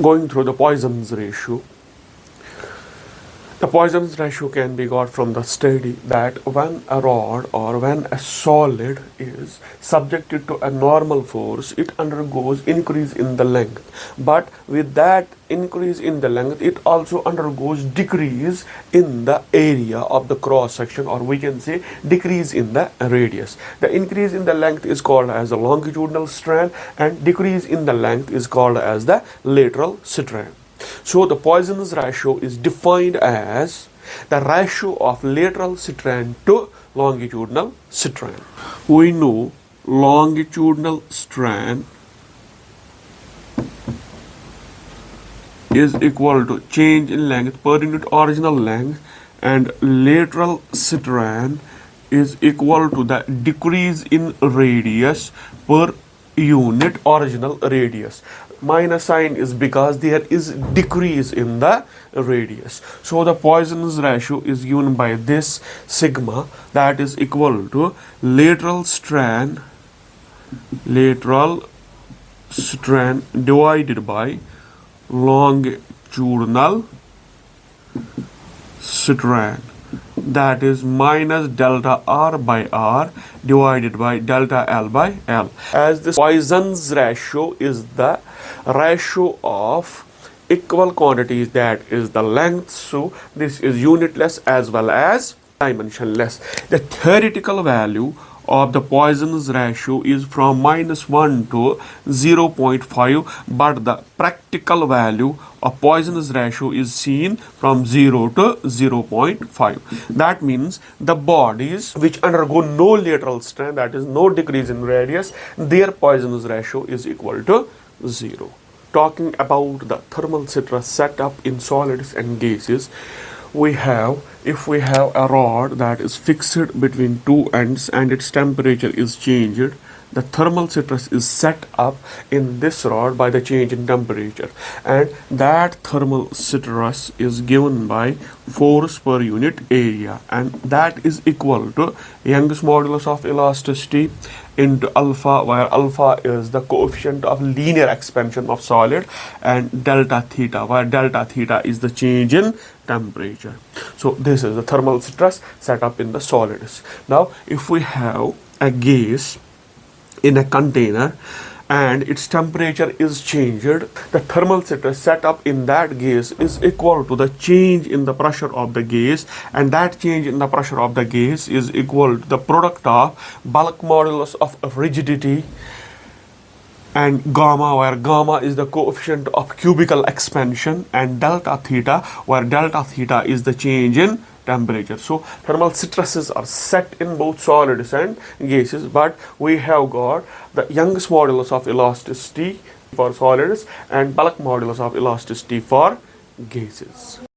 going through the Poisson's ratio. The Poisson's ratio can be got from the study that when a rod or when a solid is subjected to a normal force, it undergoes increase in the length. But with that increase in the length, it also undergoes decrease in the area of the cross section, or we can say decrease in the radius. The increase in the length is called as the longitudinal strand, and decrease in the length is called as the lateral strand. So the Poisson's ratio is defined as the ratio of lateral strand to longitudinal strand. We know longitudinal strand is equal to change in length per unit original length, and lateral strand is equal to the decrease in radius per unit original radius. Minus sign is because there is decrease in the radius. So the Poisson's ratio is given by this sigma, that is equal to lateral strand divided by longitudinal strand, that is minus delta R by R divided by delta L by L. As this Poisson's ratio is the ratio of equal quantities, that is the length, so this is unitless as well as dimensionless. The theoretical value of the Poisson's ratio is from -1 to 0.5, but the practical value of Poisson's ratio is seen from 0 to 0.5. That means the bodies which undergo no lateral strand, that is no decrease in radius, their Poisson's ratio is equal to 0. Talking about the thermal stress set up in solids and gases, if we have a rod that is fixed between two ends and its temperature is changed, the thermal stress is set up in this rod by the change in temperature, and that thermal stress is given by force per unit area, and that is equal to Young's modulus of elasticity into alpha, where alpha is the coefficient of linear expansion of solid, and delta theta, where delta theta is the change in temperature. So this is the thermal stress set up in the solids. Now if we have a gas in a container and its temperature is changed, the thermal stress set up in that gas is equal to the change in the pressure of the gas, and that change in the pressure of the gas is equal to the product of bulk modulus of rigidity and gamma, where gamma is the coefficient of cubical expansion, and delta theta, where delta theta is the change in temperature. So thermal stresses are set in both solids and gases, but we have got the Young's modulus of elasticity for solids and bulk modulus of elasticity for gases.